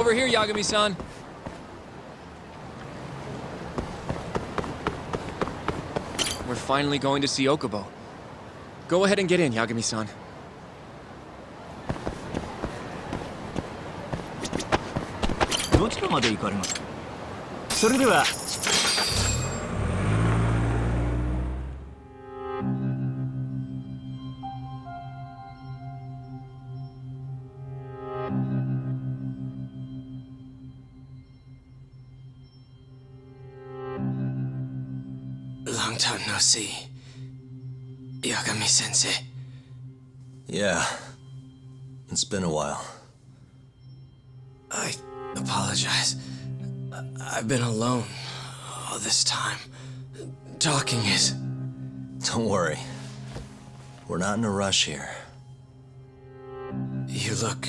Over here, Yagami-san. We're finally going to see Okubo. Go ahead and get in, Yagami-san. どちらまで行かれますか。それでは。Long time no see. Yagami-sensei. Yeah, it's been a while. I apologize. I've been alone all this time. Talking is... Don't worry. We're not in a rush here. You look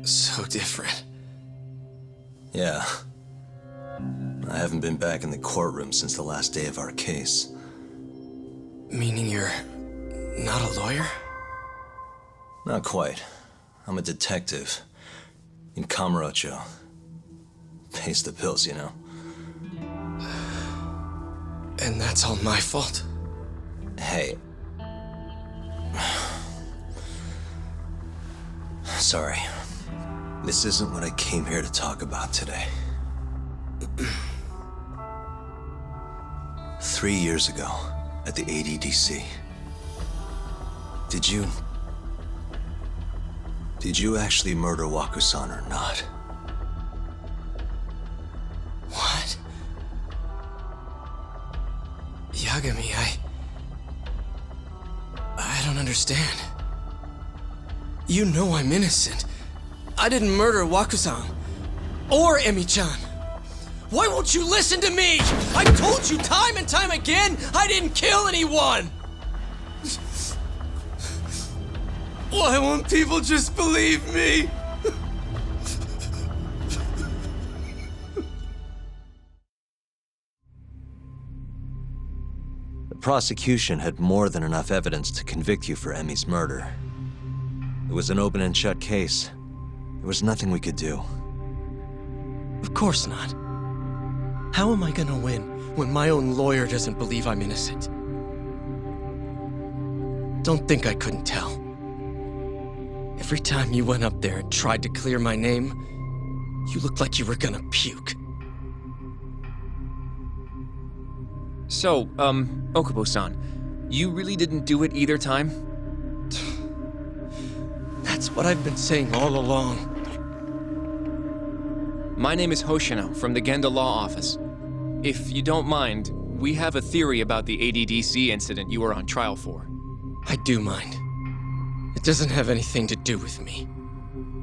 so different. Yeah. I haven't been back in the courtroom since the last day of our case. Meaning you're not a lawyer? Not quite. I'm a detective. In Kamurocho. Pays the bills, you know. And that's all my fault? Hey. Sorry. This isn't what I came here to talk about today. 3 years ago, at the ADDC. Did you actually murder Waku-san or not? What? Yagami, I don't understand. You know I'm innocent. I didn't murder Waku-san. Or Emi-chan. Why won't you listen to me? I've told you time and time again, I didn't kill anyone! Why won't people just believe me? The prosecution had more than enough evidence to convict you for Emi's murder. It was an open and shut case. There was nothing we could do. Of course not. How am I gonna win when my own lawyer doesn't believe I'm innocent? Don't think I couldn't tell. Every time you went up there and tried to clear my name, you looked like you were gonna puke. So, Okubo-san, you really didn't do it either time? That's what I've been saying all along. My name is Hoshino from the Genda Law Office. If you don't mind, we have a theory about the ADDC incident you were on trial for. I do mind. It doesn't have anything to do with me.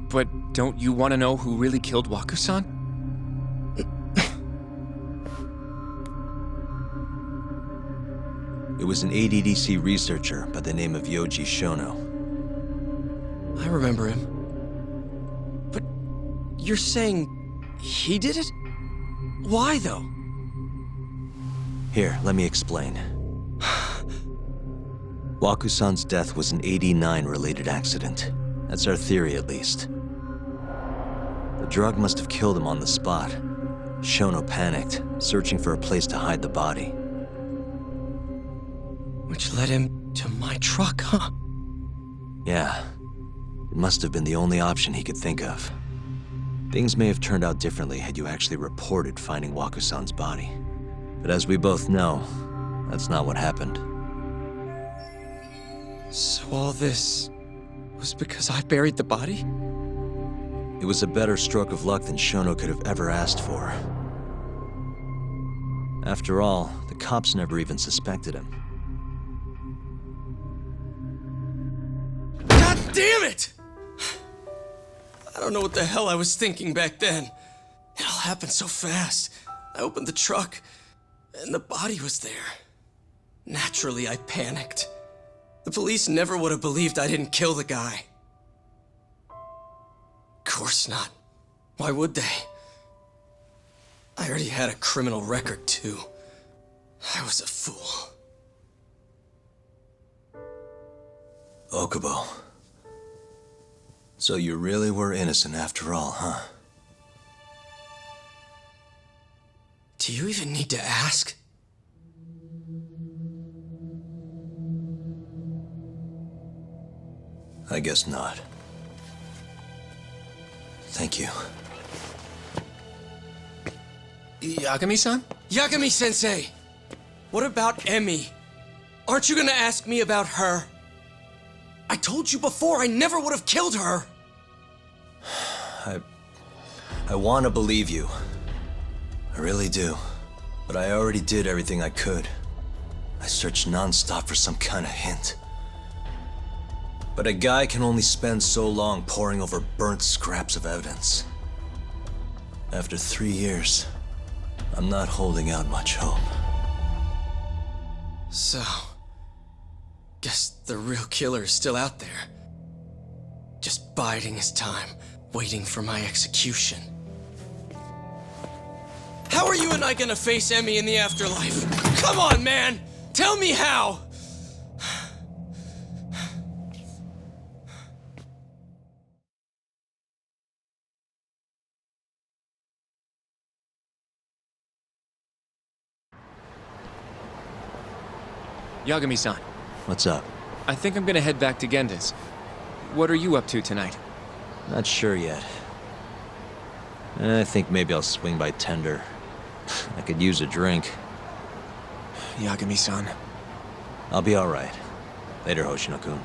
But don't you want to know who really killed Waku-san? It was an ADDC researcher by the name of Yoji Shono. I remember him. But you're saying he did it? Why, though? Here, let me explain. Waku-san's death was an 89-related accident. That's our theory, at least. The drug must have killed him on the spot. Shono panicked, searching for a place to hide the body. Which led him to my truck, huh? Yeah. It must have been the only option he could think of. Things may have turned out differently had you actually reported finding Waku-san's body. But as we both know, that's not what happened. So all this was because I buried the body? It was a better stroke of luck than Shono could have ever asked for. After all, the cops never even suspected him. God damn it! I don't know what the hell I was thinking back then. It all happened so fast. I opened the truck, and the body was there. Naturally, I panicked. The police never would have believed I didn't kill the guy. Of course not. Why would they? I already had a criminal record, too. I was a fool. Okubo. So you really were innocent after all, huh? Do you even need to ask? I guess not. Thank you. Yagami-san? Yagami-sensei! What about Emmy? Aren't you gonna ask me about her? I told you before I never would have killed her! I want to believe you. I really do. But I already did everything I could. I searched non-stop for some kind of hint. But a guy can only spend so long poring over burnt scraps of evidence. After 3 years, I'm not holding out much hope. So, guess the real killer is still out there. Just biding his time, waiting for my execution. How are you and I gonna face Emmy in the afterlife? Come on, man! Tell me how! Yagami-san, What's up? I think I'm gonna head back to Genda's. What are you up to tonight? Not sure yet. I think maybe I'll swing by Tender. I could use a drink. Yagami-san. I'll be alright. Later, Hoshino-kun.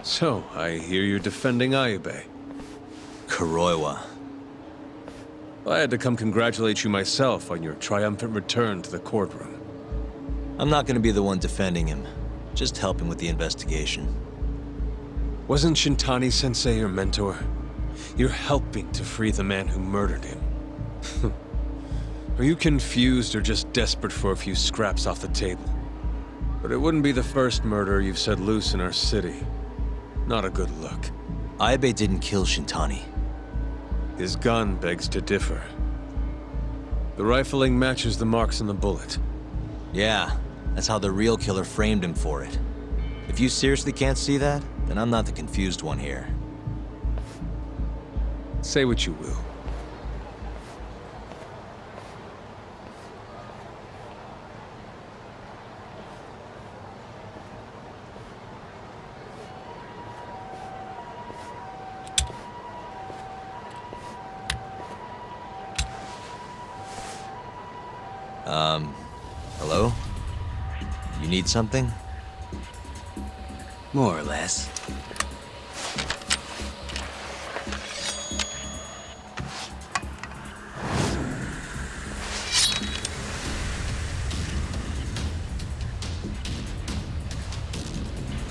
So, I hear you're defending Ayube. Kuroiwa. I had to come congratulate you myself on your triumphant return to the courtroom. I'm not gonna be the one defending him. Just helping with the investigation. Wasn't Shintani-sensei your mentor? You're helping to free the man who murdered him. Are you confused or just desperate for a few scraps off the table? But it wouldn't be the first murder you've set loose in our city. Not a good look. Ayube didn't kill Shintani. His gun begs to differ. The rifling matches the marks on the bullet. Yeah, that's how the real killer framed him for it. If you seriously can't see that, then I'm not the confused one here. Say what you will. Hello? You need something? More or less.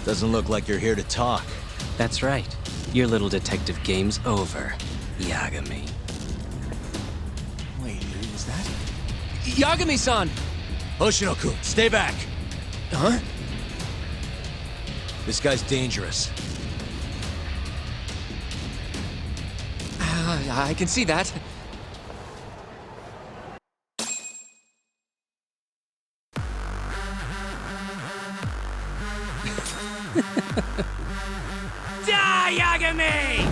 Doesn't look like you're here to talk. That's right. Your little detective game's over, Yagami. Wait, is that? Yagami-san! Hoshino-kun, stay back! Huh? This guy's dangerous. I can see that. Die, Yagami!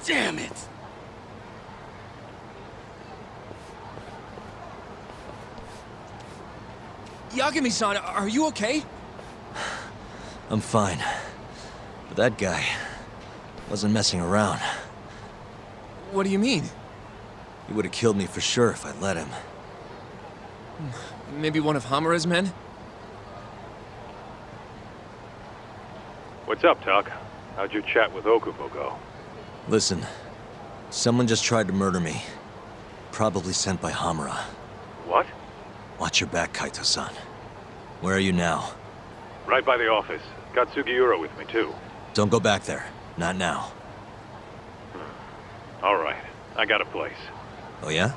Damn it! Yagami-san, are you okay? I'm fine. But that guy wasn't messing around. What do you mean? He would have killed me for sure if I let him. Maybe one of Hamura's men? What's up, Tuck? How'd your chat with Okubo go? Listen, someone just tried to murder me. Probably sent by Hamura. What? Watch your back, Kaito-san. Where are you now? Right by the office. Got Sugiura with me, too. Don't go back there. Not now. All right. I got a place. Oh yeah?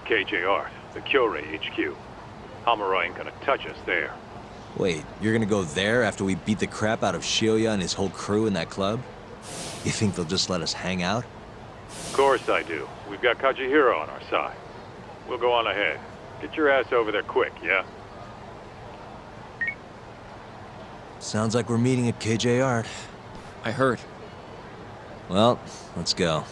KJ Art, the Kyorei HQ. Hamura ain't gonna touch us there. Wait, you're gonna go there after we beat the crap out of Shioya and his whole crew in that club? You think they'll just let us hang out? Of course I do. We've got Kajihiro on our side. We'll go on ahead. Get your ass over there quick, yeah? Sounds like we're meeting at KJ Art. I heard. Well, let's go.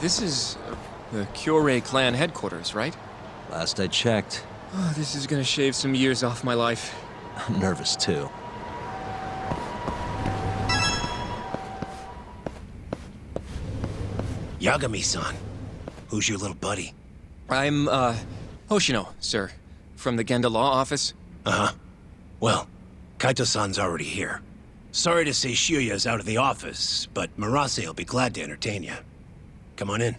This is the Kyorei clan headquarters, right? Last I checked. Oh, this is gonna shave some years off my life. I'm nervous too. Yagami-san. Who's your little buddy? I'm, Hoshino, sir. From the Genda Law Office. Uh-huh. Well, Kaito-san's already here. Sorry to say Shioya's out of the office, but Murase will be glad to entertain you. Come on in.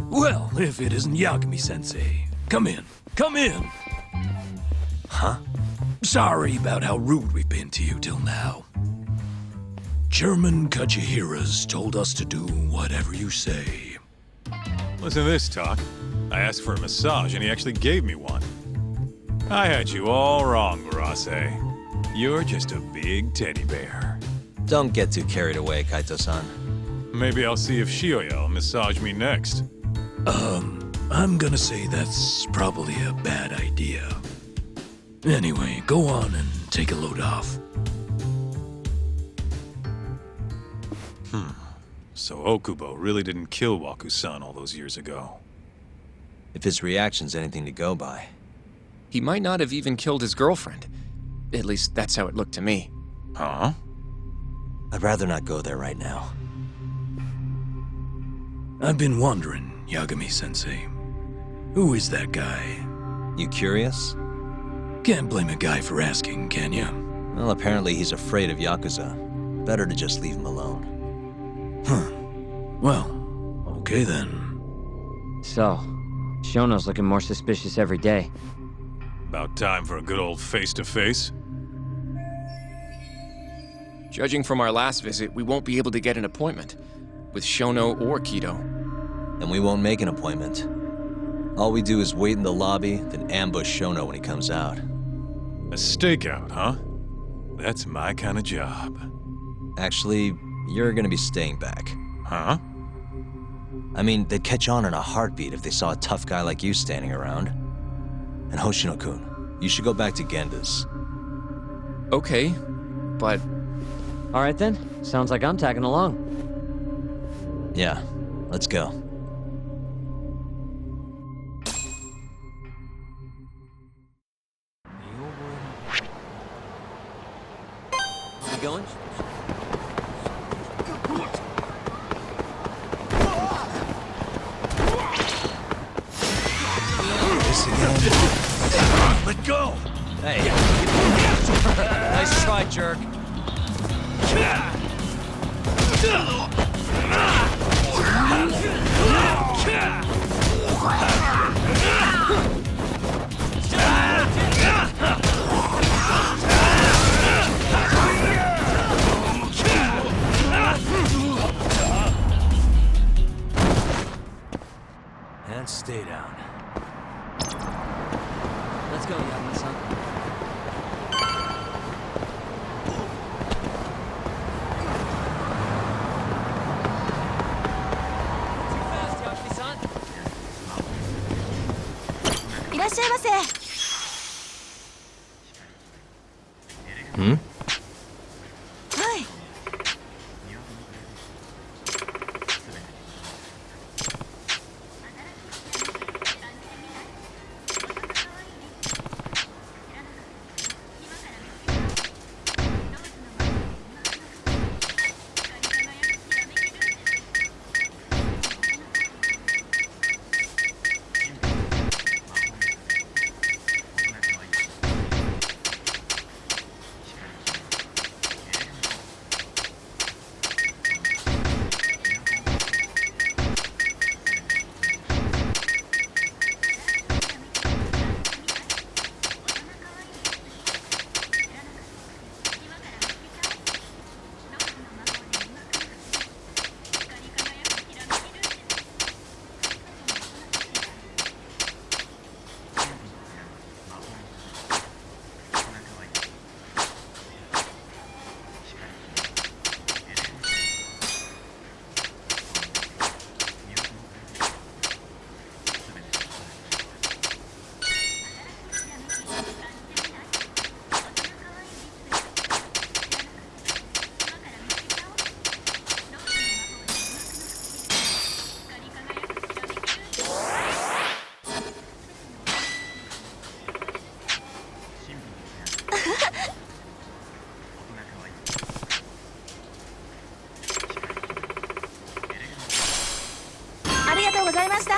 Well, if it isn't Yagami-sensei. Come in. Come in! huh? Sorry about how rude we've been to you till now. Chairman Kachihira's told us to do whatever you say. Listen to this, Talk. I asked for a massage and he actually gave me one. I had you all wrong, Murase. You're just a big teddy bear. Don't get too carried away, Kaito-san. Maybe I'll see if Shioya will massage me next. I'm gonna say that's probably a bad idea. Anyway, go on and take a load off. So Okubo really didn't kill Waku-san all those years ago. If his reaction's anything to go by. He might not have even killed his girlfriend. At least that's how it looked to me. Huh? I'd rather not go there right now. I've been wondering, Yagami-sensei. Who is that guy? You curious? Can't blame a guy for asking, can ya? Well, apparently he's afraid of Yakuza. Better to just leave him alone. Well, okay then. So, Shono's looking more suspicious every day. About time for a good old face-to-face. Judging from our last visit, we won't be able to get an appointment with Shono or Kido. And we won't make an appointment. All we do is wait in the lobby, then ambush Shono when he comes out. A stakeout, huh? That's my kind of job. Actually, you're gonna be staying back. Huh? I mean, they'd catch on in a heartbeat if they saw a tough guy like you standing around. And Hoshino-kun, you should go back to Genda's. Okay, but All right then, sounds like I'm tagging along. Yeah, let's go. You going? This again? Let go! Hey! Nice try, jerk. And stay down. Let's go, Yagami-san. Too fast, Yagami-san. いらっしゃいませ。Hmm? はい。ありがとうございました。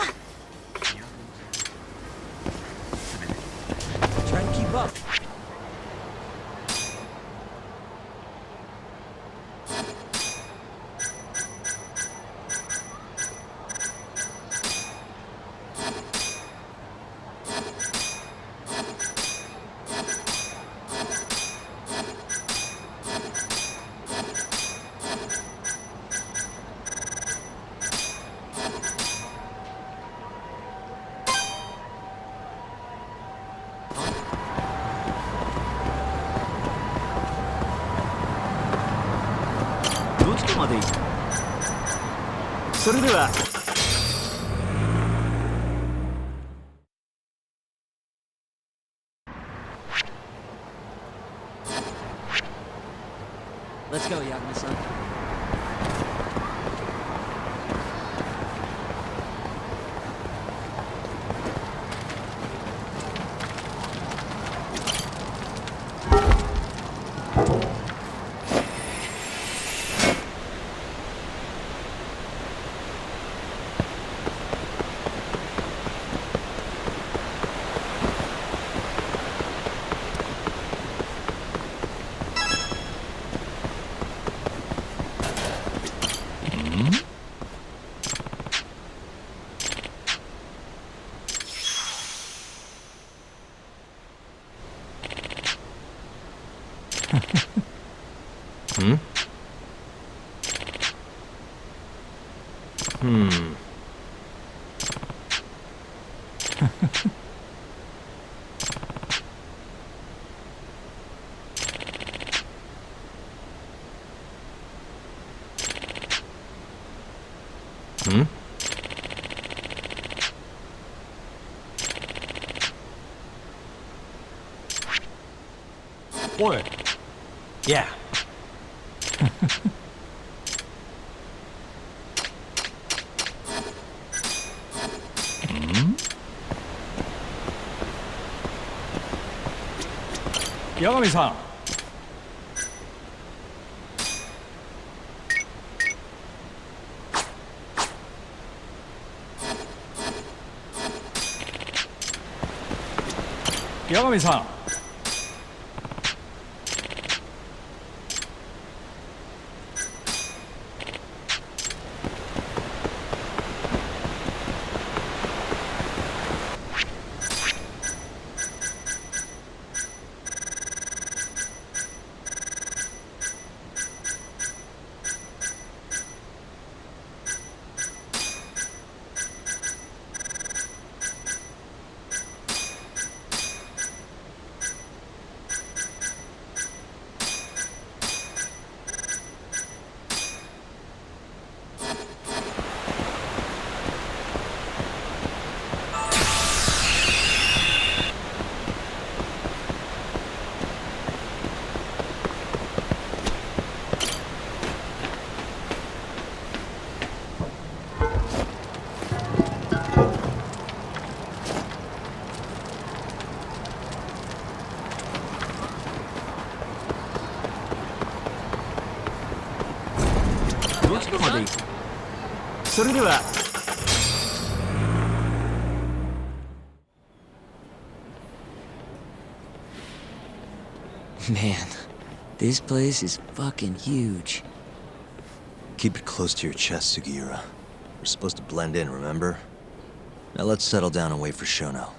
Try to keep up. それでは。Let's go, Yagami-san. What? Yeah. Yagami-san. Yagami-san. Man, this place is fucking huge. Keep it close to your chest, Sugiura. We're supposed to blend in, remember? Now let's settle down and wait for Shono.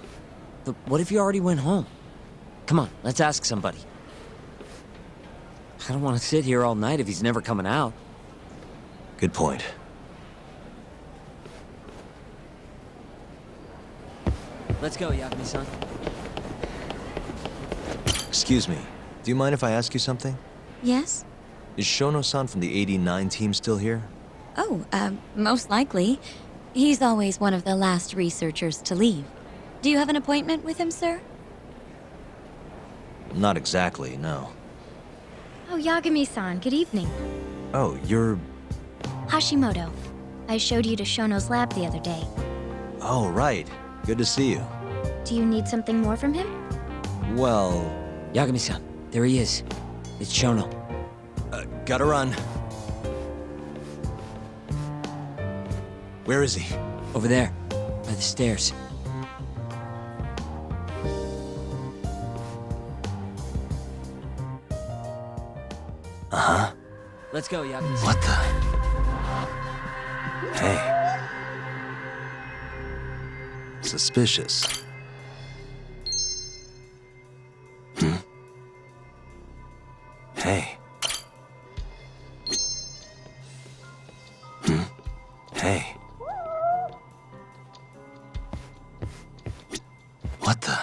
But what if you already went home? Come on, let's ask somebody. I don't want to sit here all night if he's never coming out. Good point. Let's go, Yagami-san. Excuse me. Do you mind if I ask you something? Yes? Is Shono-san from the 89 team still here? Oh, most likely. He's always one of the last researchers to leave. Do you have an appointment with him, sir? Not exactly, no. Oh, Yagami-san, good evening. Oh, you're... Hashimoto. I showed you to Shono's lab the other day. Oh, right. Good to see you. Do you need something more from him? Well... Yagami-san, there he is. It's Shono. Gotta run. Where is he? Over there, by the stairs. Uh-huh. Let's go, Yagami-san. What the... Hey. Suspicious. Hey. Hey. What the...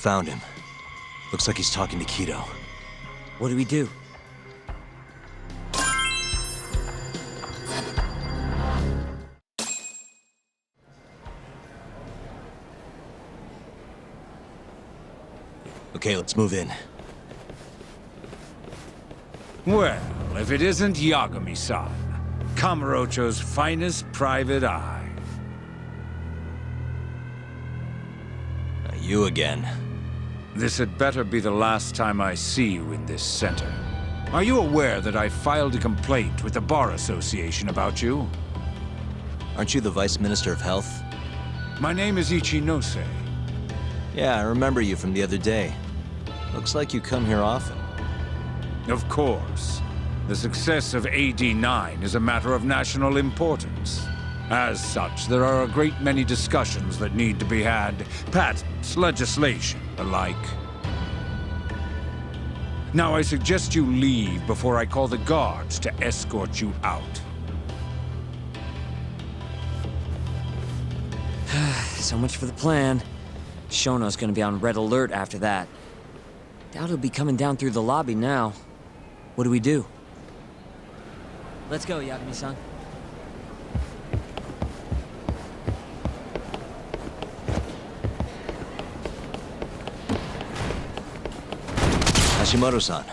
Found him. Looks like he's talking to Kido. What do we do? Okay, let's move in. Well, if it isn't Yagami-san, Kamurocho's finest private eye. You again. This had better be the last time I see you in this center. Are you aware that I filed a complaint with the Bar Association about you? Aren't you the Vice Minister of Health? My name is Ichinose. Yeah, I remember you from the other day. Looks like you come here often. Of course. The success of AD-9 is a matter of national importance. As such, there are a great many discussions that need to be had. Patents, legislation, the like. Now I suggest you leave before I call the guards to escort you out. So much for the plan. Shono's gonna be on red alert after that. Doubt he'll be coming down through the lobby now. What do we do? Let's go, Yagami-san. Hashimoto-san.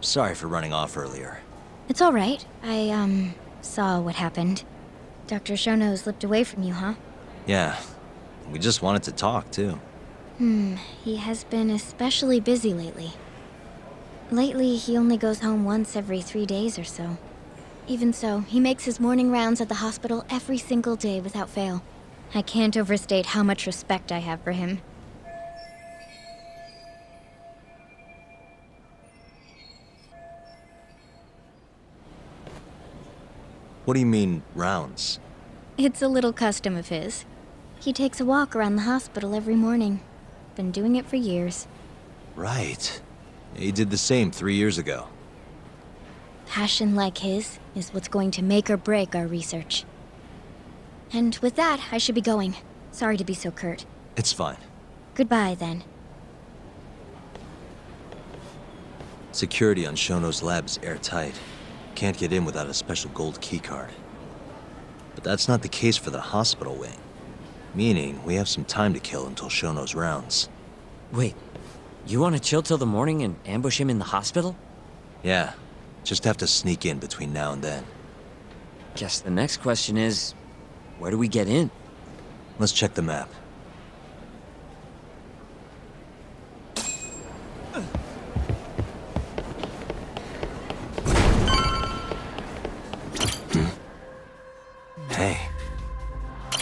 Sorry for running off earlier. It's all right. I, saw what happened. Dr. Shono slipped away from you, huh? Yeah. We just wanted to talk, too. He has been especially busy lately. Lately, he only goes home once every 3 days or so. Even so, he makes his morning rounds at the hospital every single day without fail. I can't overstate how much respect I have for him. What do you mean, rounds? It's a little custom of his. He takes a walk around the hospital every morning. Been doing it for years. Right. He did the same 3 years ago. Passion like his is what's going to make or break our research. And with that, I should be going. Sorry to be so curt. It's fine. Goodbye, then. Security on Shono's lab is airtight. Can't get in without a special gold keycard. But that's not the case for the hospital wing. Meaning, we have some time to kill until Shono's rounds. Wait, you want to chill till the morning and ambush him in the hospital? Yeah, just have to sneak in between now and then. Guess the next question is, where do we get in? Let's check the map. Hey.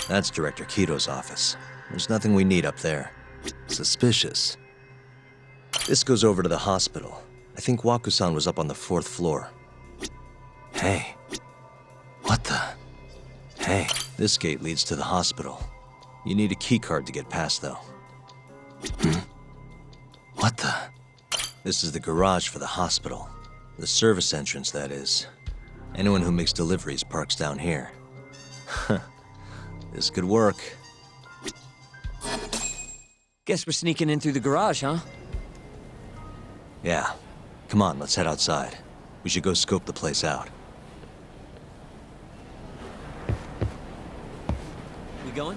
That's Director Kido's office. There's nothing we need up there. Suspicious. This goes over to the hospital. I think Waku-san was up on the 4th floor. Hey. What the? Hey, this gate leads to the hospital. You need a keycard to get past, though. What the? This is the garage for the hospital. The service entrance, that is. Anyone who makes deliveries parks down here. This could work. Guess we're sneaking in through the garage, huh? Yeah. Come on, let's head outside. We should go scope the place out. We going?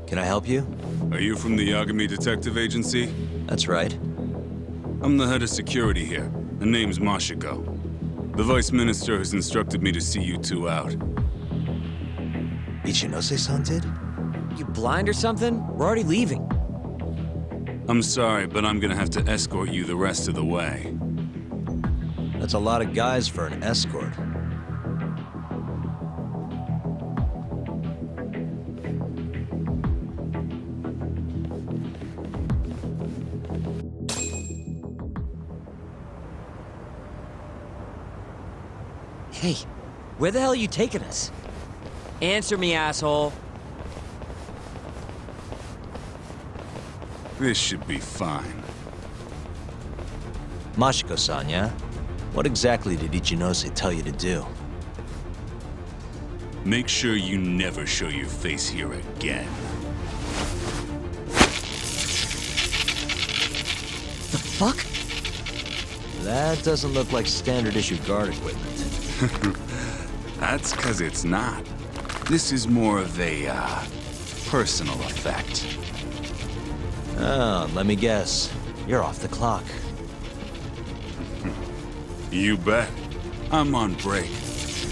Can I help you? Are you from the Yagami Detective Agency? That's right. I'm the head of security here. My name's Mashiko. The Vice Minister has instructed me to see you two out. Ichinose-san did? You blind or something? We're already leaving. I'm sorry, but I'm gonna have to escort you the rest of the way. That's a lot of guys for an escort. Hey, where the hell are you taking us? Answer me, asshole. This should be fine. Mashiko-san, yeah? What exactly did Ichinose tell you to do? Make sure you never show your face here again. The fuck? That doesn't look like standard issue guard equipment. That's 'cause it's not. This is more of a, personal effect. Oh, let me guess. You're off the clock. You bet. I'm on break,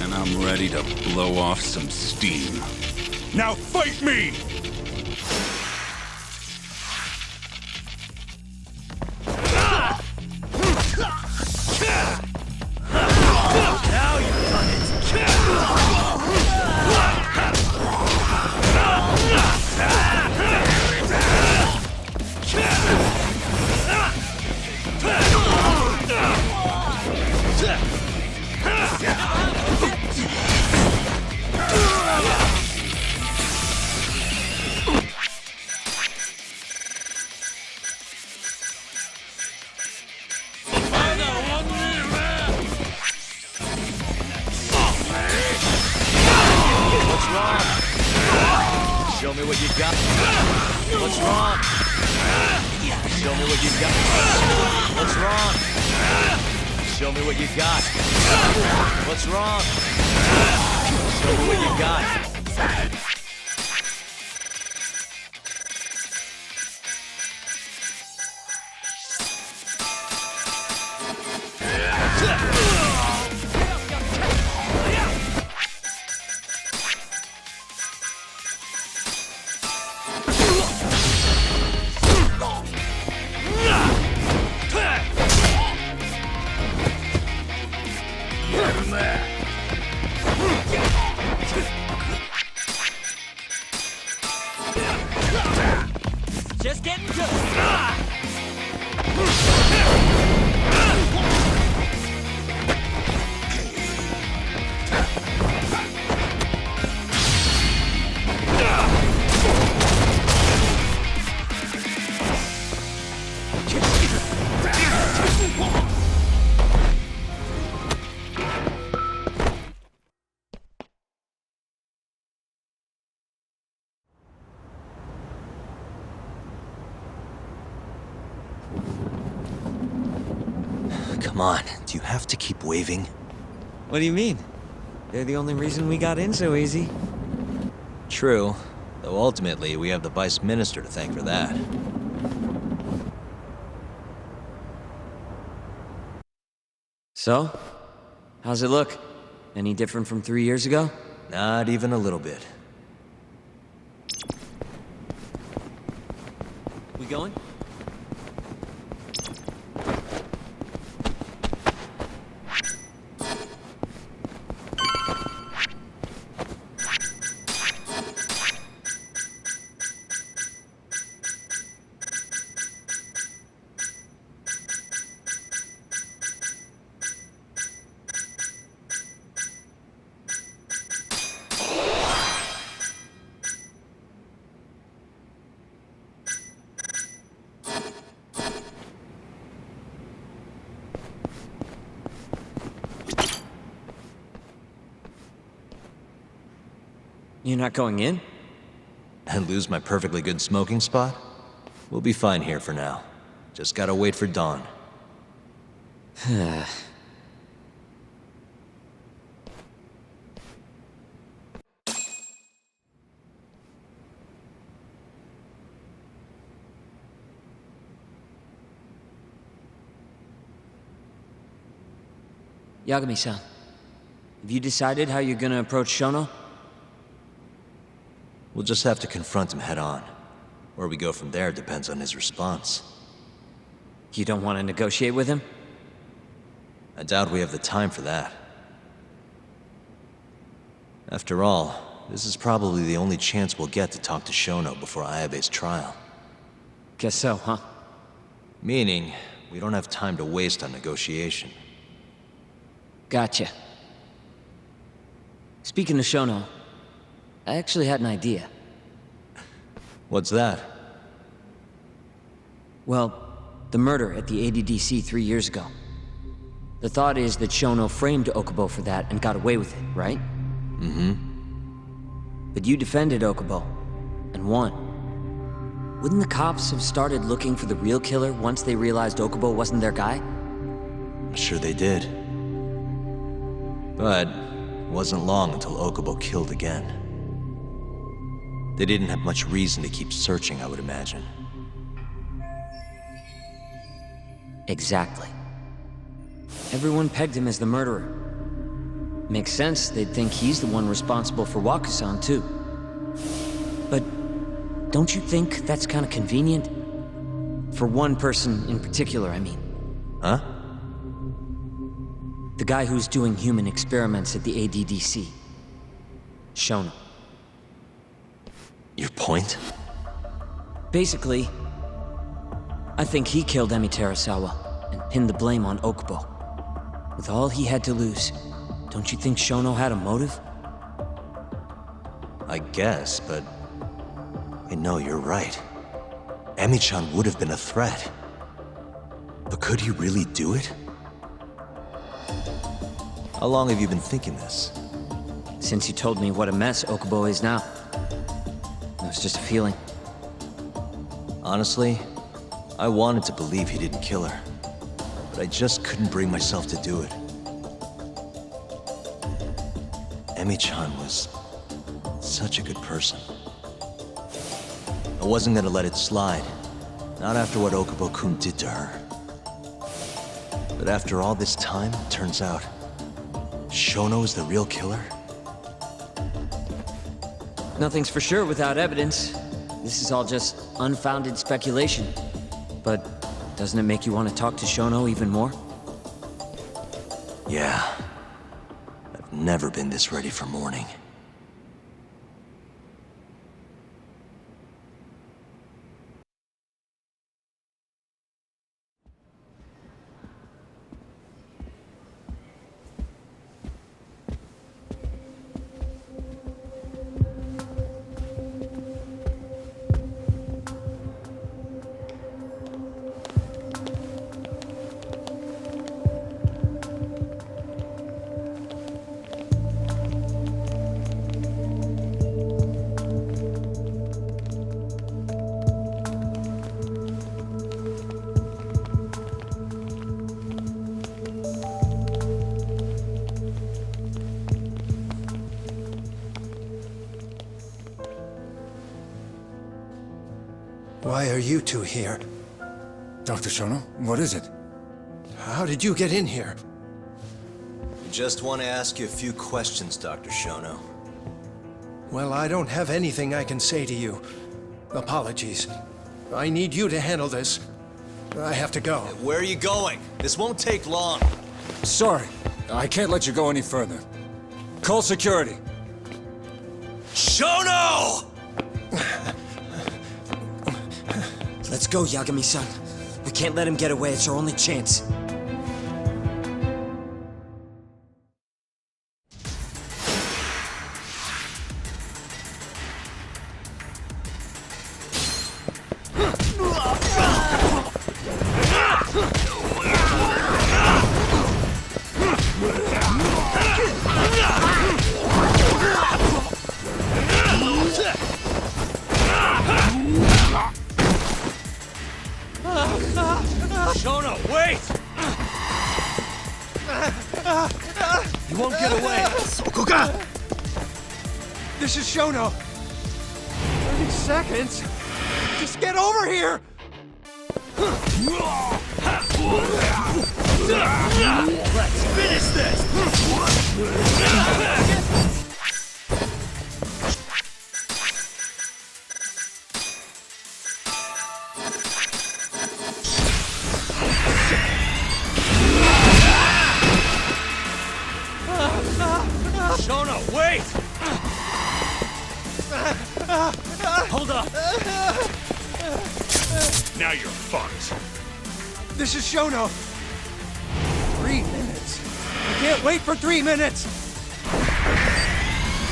and I'm ready to blow off some steam. Now fight me! Now you've done Show me what you got. What's wrong? Show me what you got. What's wrong? Show me what you got. What's wrong? Show me what you got. Just getting good. Come on, do you have to keep waving? What do you mean? They're the only reason we got in so easy. True, though ultimately we have the Vice Minister to thank for that. So? How's it look? Any different from 3 years ago? Not even a little bit. We going? You're not going in? And lose my perfectly good smoking spot? We'll be fine here for now. Just gotta wait for dawn. Yagami-san, have you decided how you're gonna approach Shono? We'll just have to confront him head on. Where we go from there depends on his response. You don't want to negotiate with him? I doubt we have the time for that. After all, this is probably the only chance we'll get to talk to Shono before Ayabe's trial. Guess so, huh? Meaning, we don't have time to waste on negotiation. Gotcha. Speaking of Shono, I actually had an idea. What's that? Well, the murder at the ADDC 3 years ago. The thought is that Shono framed Okubo for that and got away with it, right? Mm-hmm. But you defended Okubo, and won. Wouldn't the cops have started looking for the real killer once they realized Okubo wasn't their guy? I'm sure they did. But it wasn't long until Okubo killed again. They didn't have much reason to keep searching, I would imagine. Exactly. Everyone pegged him as the murderer. Makes sense, they'd think he's the one responsible for Wakusan, too. But don't you think that's kind of convenient? For one person in particular, I mean. Huh? The guy who's doing human experiments at the ADDC. Shono. Your point? Basically, I think he killed Emi Terasawa and pinned the blame on Okubo. With all he had to lose, don't you think Shono had a motive? I guess, but... I know you're right. Emi-chan would have been a threat. But could he really do it? How long have you been thinking this? Since you told me what a mess Okubo is now. It was just a feeling. Honestly, I wanted to believe he didn't kill her. But I just couldn't bring myself to do it. Emi-chan was such a good person. I wasn't gonna let it slide. Not after what Okubo-kun did to her. But after all this time, it turns out Shono is the real killer? Nothing's for sure without evidence. This is all just unfounded speculation. But doesn't it make you want to talk to Shono even more? Yeah. I've never been this ready for morning. Why are you two here? Dr. Shono, what is it? How did you get in here? We just want to ask you a few questions, Dr. Shono. Well, I don't have anything I can say to you. Apologies. I need you to handle this. I have to go. Where are you going? This won't take long. Sorry, I can't let you go any further. Call security. Shono! Let's go, Yagami-san. We can't let him get away. It's our only chance. Shono, wait! You won't get away. This is Shono. 30 seconds. Just get over here. Let's finish this! Shono, wait! Hold up! Now you're fucked. This is Shono. 3 minutes. I can't wait for 3 minutes.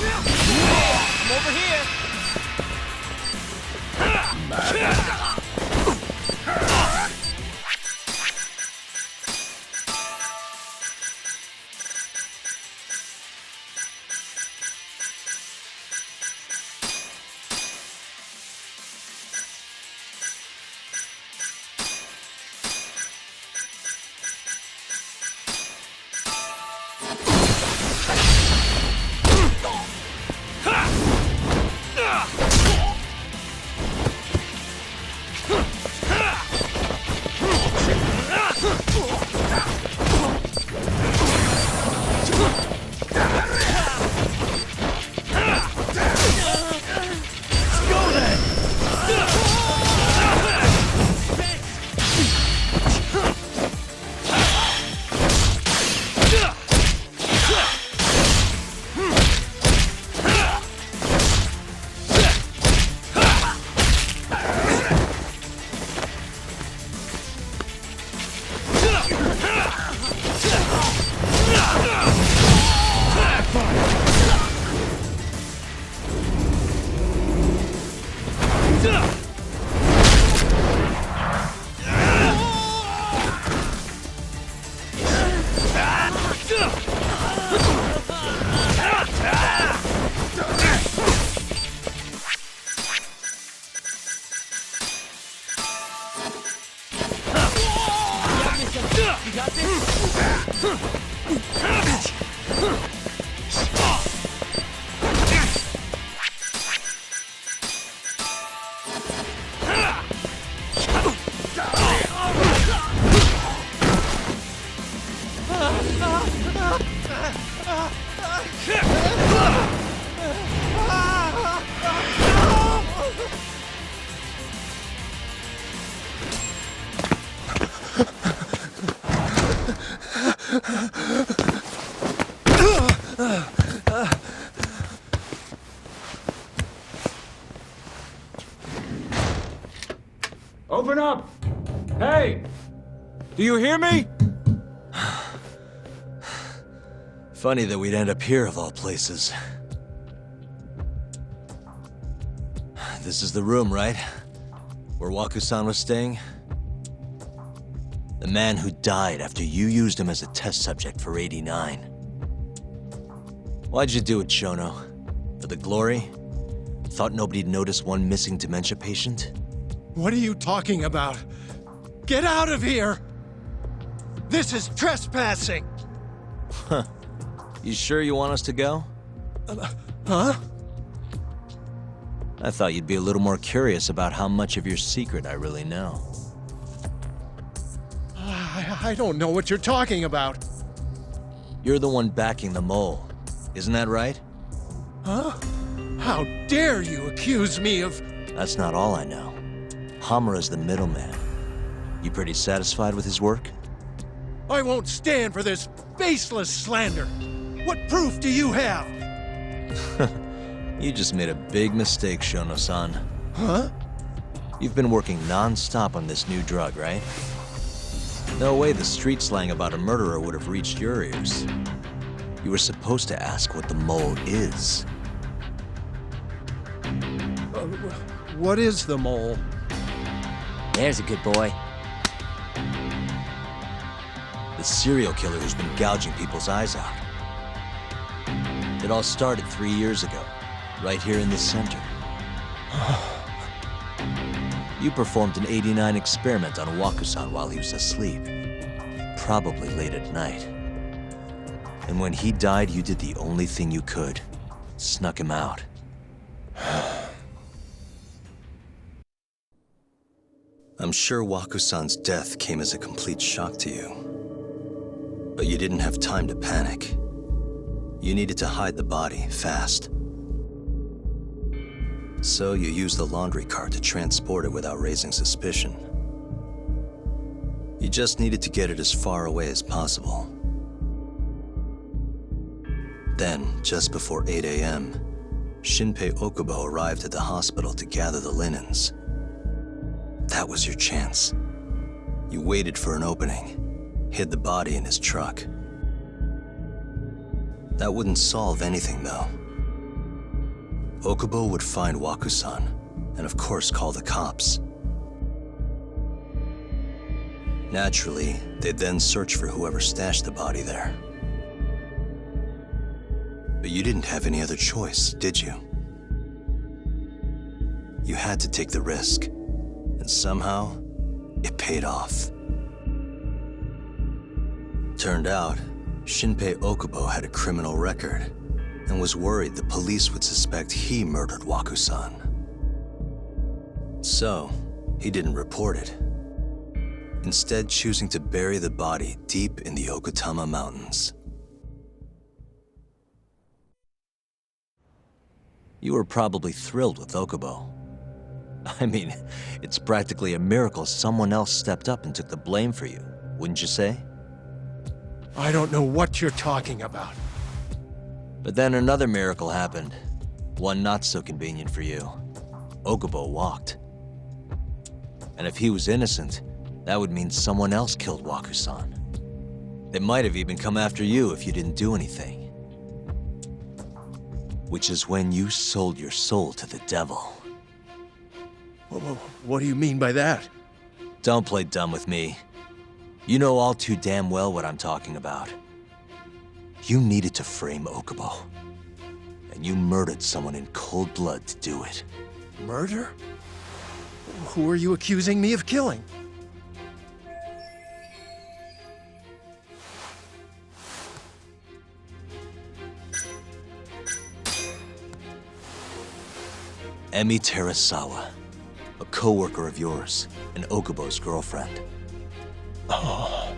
I'm over here! got this? Open up! Hey! Do you hear me? Funny that we'd end up here of all places. This is the room, right? Where Waku-san was staying? The man who died after you used him as a test subject for 89. Why'd you do it, Shono? For the glory? Thought nobody'd notice one missing dementia patient? What are you talking about? Get out of here! This is trespassing! Huh. You sure you want us to go? Huh? I thought you'd be a little more curious about how much of your secret I really know. I don't know what you're talking about. You're the one backing the mole, isn't that right? Huh? How dare you accuse me of... That's not all I know. Hamura's the middleman. You pretty satisfied with his work? I won't stand for this baseless slander. What proof do you have? You just made a big mistake, Shono-san. Huh? You've been working non-stop on this new drug, right? No way the street slang about a murderer would have reached your ears. You were supposed to ask what the mole is. What is the mole? There's a good boy. The serial killer who's been gouging people's eyes out. It all started 3 years ago, right here in the center. You performed an 89 experiment on Waku-san while he was asleep. Probably late at night. And when he died, you did the only thing you could. Snuck him out. I'm sure Waku-san's death came as a complete shock to you. But you didn't have time to panic. You needed to hide the body, fast. So you used the laundry cart to transport it without raising suspicion. You just needed to get it as far away as possible. Then, just before 8 a.m., Shinpei Okubo arrived at the hospital to gather the linens. That was your chance. You waited for an opening, hid the body in his truck. That wouldn't solve anything, though. Okubo would find Waku-san, and of course call the cops. Naturally, they'd then search for whoever stashed the body there. But you didn't have any other choice, did you? You had to take the risk, and somehow, it paid off. Turned out, Shinpei Okubo had a criminal record, and was worried the police would suspect he murdered Waku-san. So, he didn't report it, instead choosing to bury the body deep in the Okutama Mountains. You were probably thrilled with Okubo. I mean, it's practically a miracle someone else stepped up and took the blame for you, wouldn't you say? I don't know what you're talking about. But then another miracle happened. One not so convenient for you. Okubo walked. And if he was innocent, that would mean someone else killed Waku-san. They might have even come after you if you didn't do anything. Which is when you sold your soul to the devil. What do you mean by that? Don't play dumb with me. You know all too damn well what I'm talking about. You needed to frame Okubo. And you murdered someone in cold blood to do it. Murder? Who are you accusing me of killing? Emi Terasawa, a co-worker of yours, and Okubo's girlfriend. Oh.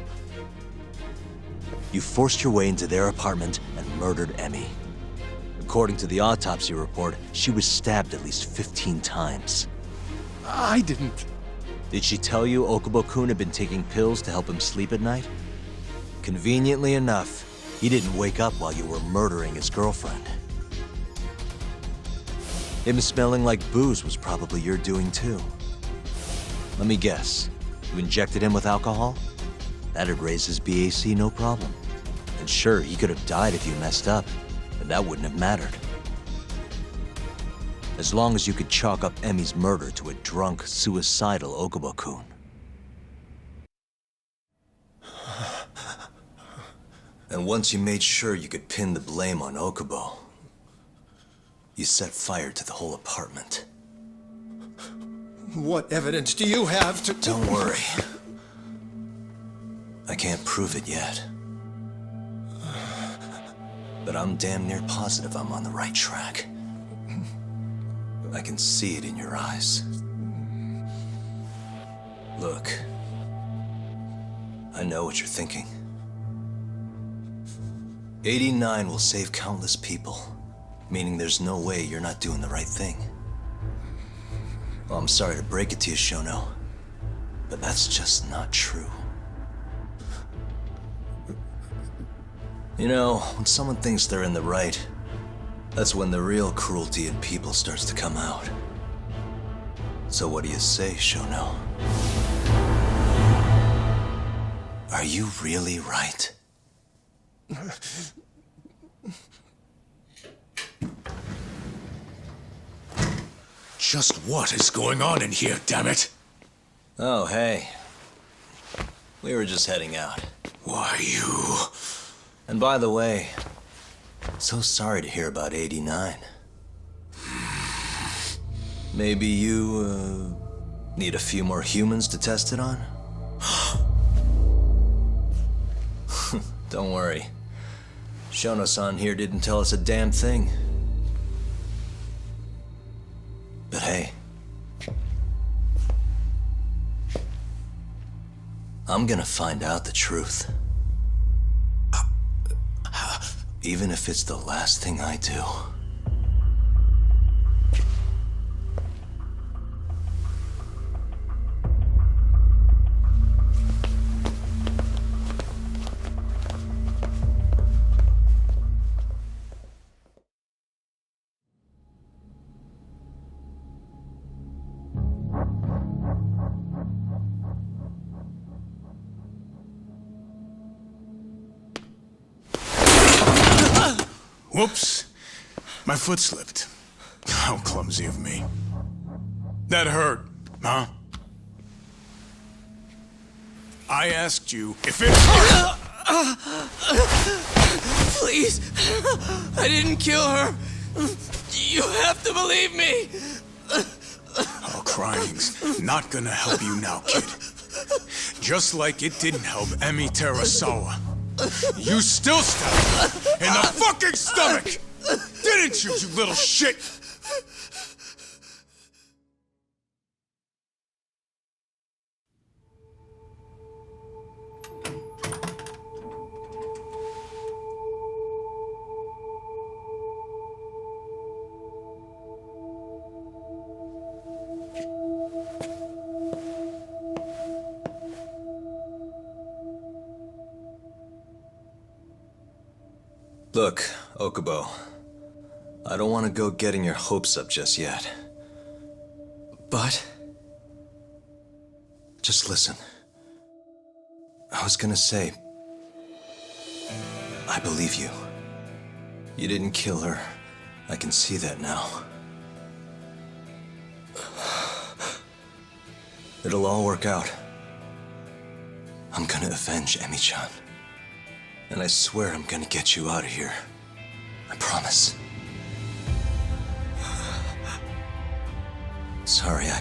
You forced your way into their apartment and murdered Emi. According to the autopsy report, she was stabbed at least 15 times. I didn't. Did she tell you Okubo-kun had been taking pills to help him sleep at night? Conveniently enough, he didn't wake up while you were murdering his girlfriend. Him smelling like booze was probably your doing too. Let me guess, you injected him with alcohol? That'd raise his BAC no problem. And sure, he could have died if you messed up, but that wouldn't have mattered. As long as you could chalk up Emi's murder to a drunk, suicidal Okubo-kun. And once you made sure you could pin the blame on Okubo, you set fire to the whole apartment. What evidence do you have to... Don't worry. I can't prove it yet. But I'm damn near positive I'm on the right track. I can see it in your eyes. Look, I know what you're thinking. 89 will save countless people, meaning there's no way you're not doing the right thing. Well, I'm sorry to break it to you, Shono, but that's just not true. You know, when someone thinks they're in the right, that's when the real cruelty in people starts to come out. So what do you say, Shono? Are you really right? Just what is going on in here, damn it? Oh, hey. We were just heading out. Why, you... And by the way, so sorry to hear about 89. Maybe you, need a few more humans to test it on? Don't worry. Shono-san here didn't tell us a damn thing. But hey, I'm gonna find out the truth. Even if it's the last thing I do. Whoops. My foot slipped. How clumsy of me. That hurt, huh? I asked you if it hurt! Please! I didn't kill her! You have to believe me! Oh, crying's not gonna help you now, kid. Just like it didn't help Emi Terasawa. You still stabbed her in the fucking stomach! Didn't you, you little shit? Look, Okubo, I don't want to go getting your hopes up just yet. But? Just listen. I was gonna say, I believe you. You didn't kill her. I can see that now. It'll all work out. I'm gonna avenge Emi-chan. And I swear I'm gonna get you out of here. I promise. Sorry, I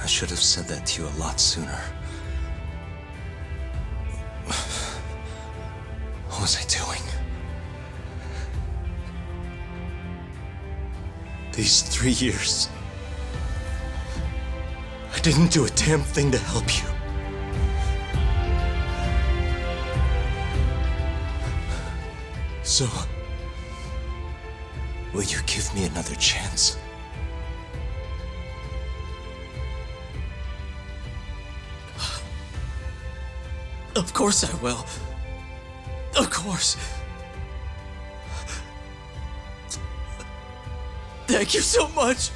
should have said that to you a lot sooner. What was I doing? these 3 years, I didn't do a damn thing to help you. So, will you give me another chance? Of course I will. Of course. Thank you so much.